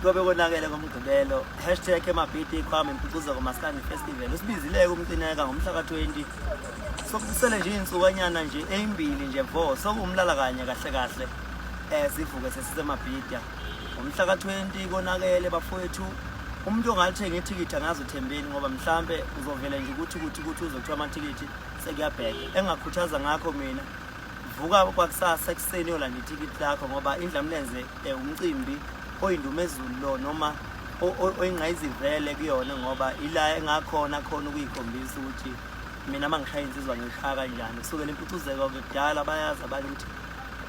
Kobe konakele komgqibelo #emabhidi kwami Impucuzeka Maskandi Festival usibizile kumcineka ngomhla ka-20 sokusele nje insukanyana nje ezimbili nje vo sokumlala kanye kahle sivuke sesisemabhida ngomhla ka-20 konakele bafowethu umuntu ongathenga ithikithi angazi uthembeni ngoba mhlambe uzovela nje ukuthi uzothola amathikithi sekuyabheka engakhuthaza ngakho mina vuka kwakusasa ekuseni yolanda ithikithi lakho ngoba Idlamlenze umcimbi oyindumezulu lo noma oyingqayizivele kuyona ngoba ila engakhona khona ukuyikhombisa ukuthi mina mangishaya insizwa ngishaya kanjani kusukela Impucuzeka kudala bayazi abantu ukuthi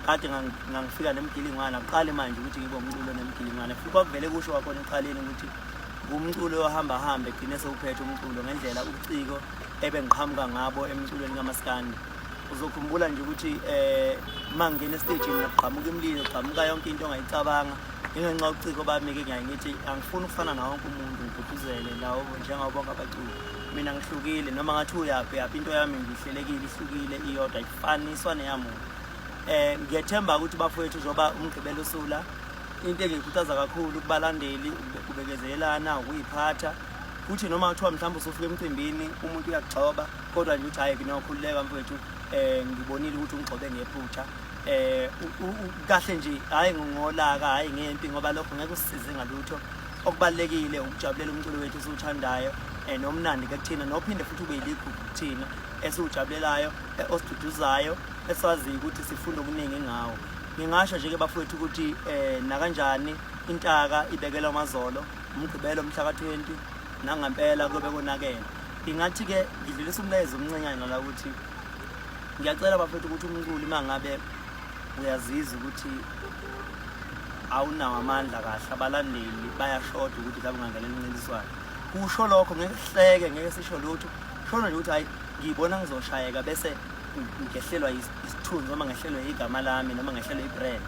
kade ngangifika nemgilingwana aqale manje ukuthi ngibe umculo nemgilingwana futhi kwavele kusho kwakhona eqaleni ukuthi umculo ohamba egcine sewuphethe umculo ngendlela uciko ebengiqhamuka ngabo emculweni kaMaskandi uzokhumbula nje ukuthi mangena estage ngiqhamuka imlilo qhamuka yonke into ongayicabanga ingenxa uciko bami ke ngiyayithi angifuni ukufana nawo wonke umuntu ngigqugquzele lawo njengawo bonke abaculi mina ngihlukile noma ngathi uyaphi into yami ngihlelekile ihlukile iyodwa ifaniswa neyamuntu ngiyethemba ukuthi bafowethu njoba umgqibelo usula into engikhuthaza kakhulu kubalandeli ukubekezelana ukuyiphatha kuthi noma kuthiwa mhlawumbe usufika emcimbini umuntu uyagxoba kodwa nje uthi hayi nginokhululeka mfowethu ngibonile ukuthi ungixobe ngephutha kahle nje hayi ngolaka hayi ngempi ngoba lokho ngeke usisize ngalutho okubalekile ukujabulela umculo wethu esiwuthandayo nomnandi ke kuthina nophinde futhi ube yiligugu kuthina esiwujabulelayo osiduduzayo esaziyo ukuthi sifunda okuningi ngawo ngingasho nje ke bafowethu ukuthi nakanjani intaka ibekela amazolo umgqibelo mhla ka-20 nangempela kobe konakela ingathi ke ngidlulisa umlayezo omncinyane la ukuthi ngiyacela bafowethu ukuthi umculo mangabe uyazizwa ukuthi awunawo amandla kahle abalandeli bayashoda ukuthi ngabe ungangelela umncintiswano kusho lokho ngehleke ngeke sisho lutho shona nje ukuthi hayi ngibona ngizoshayeka bese ngehlelwa isithunzi noma ngehlelwe igama lami noma ngehlelwe ibrand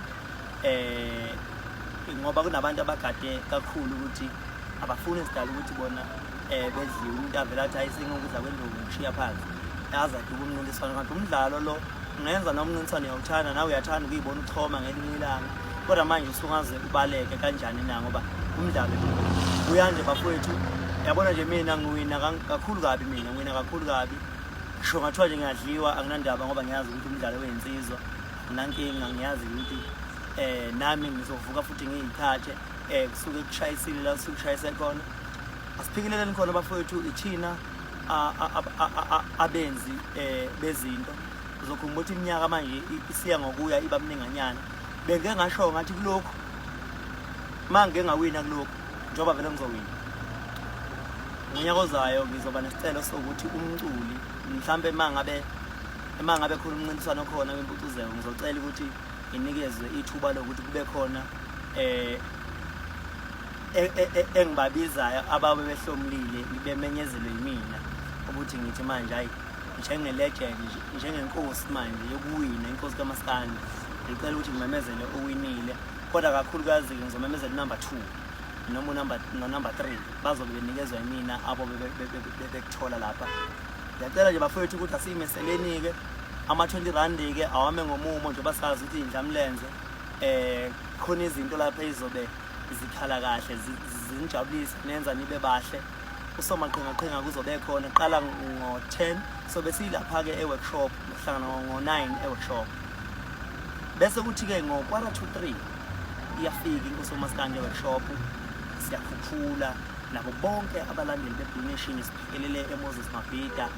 ngoba kunabantu abagade kakhulu ukuthi abafuni isidala ukuthi bona bedliwe umuntu avela athi ayisinga ukudla kwendlovu ngishiya phansi yaza duku umncintiswano kanti umdlalo lo ungenza noma umncintiswano uyawuthanda nawe uyathanda ukuyibona uchoma ngelinye ilanga kodwa manje usungaze ubaleke kanjani na ngoba umdlalo uyanje bafowethu yabona nje mina ngiwina kakhulu kabi mina ngwina kakhulu kabi sho ngathiwa nje ngiyadliwa anginandaba ngoba ngiyazi ukuthi umdlalo weyinsizwa nankinga ngiyazi ukuthi nami ngizovuka futhi ngiyithathe kusuke kushayisile la kushayise khona asiphikeleleni khona bafowethu ithina abenzi bezinto uzokhumbula ukuthi iminyaka manje isiya ngokuya iba mninganyana bengeke ngasho ngathi kulokho mangeke ngawina kulokho njoba vele ngizowina ngonyaka ozayo ngizoba nesicelo sokuthi umculi mhlambe mangabe khona umncintiswano khona wempucuzeko ngizocela ukuthi inikezwe ithuba lokuthi kube khona engibabizayo ababe behlomlile bemenyezelwe yimina ukuthi ngithi manje hayi njenge-legend njengenkosi manje yokuwina inkosi kaMaskandi ngicela ukuthi ngimemezele owinile kodwa kakhulukazi ngizomemezela number 2 number 3 bazobe benikezwa yimina abo bekuthola lapha ngiyacela nje bafowethu ukuthi asiyimeseleni-ke ama-20 ke awame ngomumo njengoba sazi ukuthi Idlamlenze khona izinto lapha izobe zikhala kahle zinijabulise nenza nibe bahle usomaqhinga kuzobe khona qala ngo-10 sobe silapha-ke e-workshop hlangana ngo-9 e-workshop bese kuthi-ke ngo-2:45 iyafika inkosi kaMaskandi e-workshop siyakhuphula nabo bonke abalandeli be-donation siphekelele eMoses Mabhida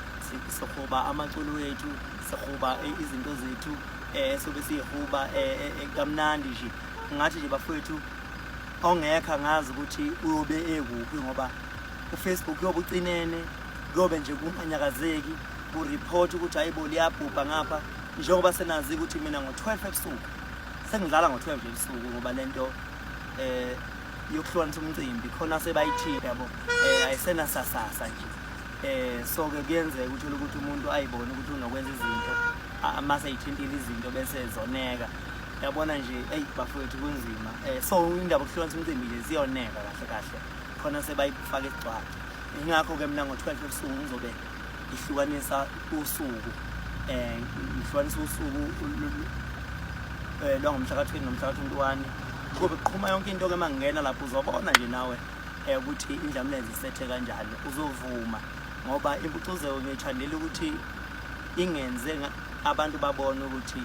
sihuba amaculo wethu sihuba izinto zethu sobe siyihuba kamnandi nje ngathi nje bafowethu ongekho ngazi ukuthi uyobe ekuphi ngoba uFacebook yobe ucinene kuyobe nje kumanyakazeki kureport ukuthi hayibo liyabhubha ngapha njengoba senazi ukuthi mina ngo-12 ebusuku sengidlala ngo-12 ebusuku ngoba lento yokuhlukanisa umcimbi khona sebayithile yabo ayisena sasasa nje so ke kuyenzeka uthole ukuthi umuntu ayibone ukuthi unokwenza izinto amase ayithintile izinto bese zoneka yabona nje bafowethu kunzima so indaba yokuhlukanisa umcimbi nje ziyoneka kahle khona sebayifaka esigcwala ingakho ke mina ngo-12 ebusuku ngizobe ihlukanisa usuku ihlukanisa usuku lwangomhla ka-20 nomhla ka-21 kube kuqhuma yonke into ke mangena lapho uzobona nje nawe ukuthi Idlamlenze isethe kanjani uzovuma ngoba Impucuzeko ngiyithandela ukuthi ingenze abantu babone ukuthi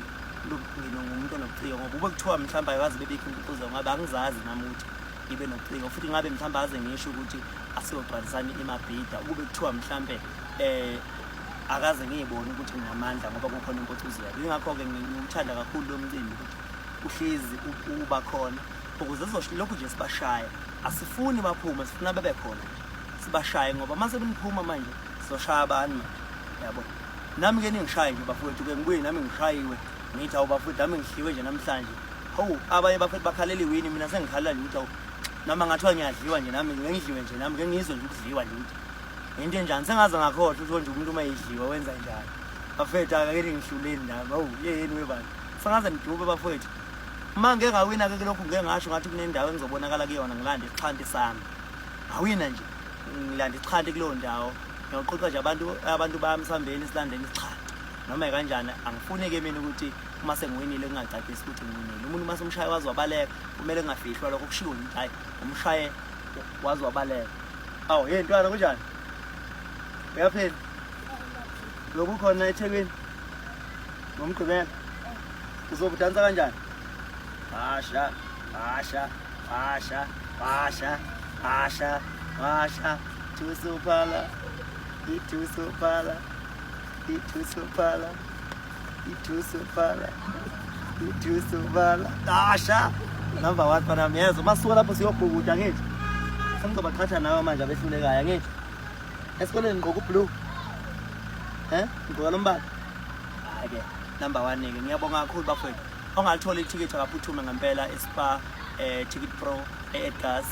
ngumuntu onobuciko ngoba ube kuthiwa mhlawumbe akazi bebikho Impucuzeko ngabe angizazi nami ukuthi ibe nobuciko futhi ngabe mhlawumbe aze ngisho ukuthi asiyogcwalisana imabhida ube kuthiwa mhlawumbe akaze ngiyibone ukuthi nginamandla ngoba kukhona Impucuzeko ingakho ke ngikuthanda kakhulu lo mcimbi ukuthi uhlezi uba khona ukuze lokhu nje sibashaya asifuni baphume sifuna bebe khona sibashaye ngoba mase beniphuma manje sizoshaya abantu manje yabo nami ke ningishaye nje bafowethu ke ngibuye nami ngishayiwe ngithi awubafowethu nami ngihliwe nje namhlanje hawu abanye bafowethu bakhalela iwini mina sengikhala nje ukuthi noma ngathiwa ngiyadliwa nje nami ngengidliwe nje nami ke ngizwe nje ukudliwa nje ukuthi into enjani sengaze ngakhohlwa ukuthi nje umuntu uma yidliwa wenza njani bafowethu akake ngihluleni nami hawu yini webantu sengaze ngidube bafowethu uma ngeke ngawina ke lokho ngeke ngasho ngathi kunendawo engizobonakala kuyona ngilande iqhanti sami awina nje ngilande iqhanti kuleyo ndawo ngiyoqoqa nje abantu bami sambeni silandeni iqhanti noma kanjani angifuni ke mina ukuthi uma sengiwinile ngingacacisi ukuthi ngiwinile umuntu uma somshaye waziwabaleka kumele ngafihlwa lokho kushiwo nje hayi umshaye waziwabaleka awu hey ntwana kunjani uyaphila lokhu khona eThekwini ngomgqibelo uzobudansa kanjani Asha, Asha, Asha, Asha, Asha, Asha, Tusupala, Itusupala, Itusupala, Itusupala, Itusupala, Asha. Number 1 pana miyezo masuka lapho siyobhukuda ngithi. Sengizobathatha nawe manje abehlulekayo ngithi. Esikoleni ngqoka blue. Ngqoka lombala. Hayi ke number 1 ke ngiyabonga kakhulu bafowethu. Ongalithola ithikithi akaphuthuma ngempela eSpa Ticket Pro eEdgas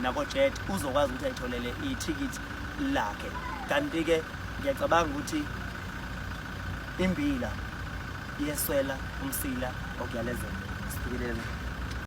nako Jet uzokwazi ukuthi ayitholele ithikithi lakhe kanti ke ngiyacabanga ukuthi imbila yeswela umsila okuyalezela sifikelele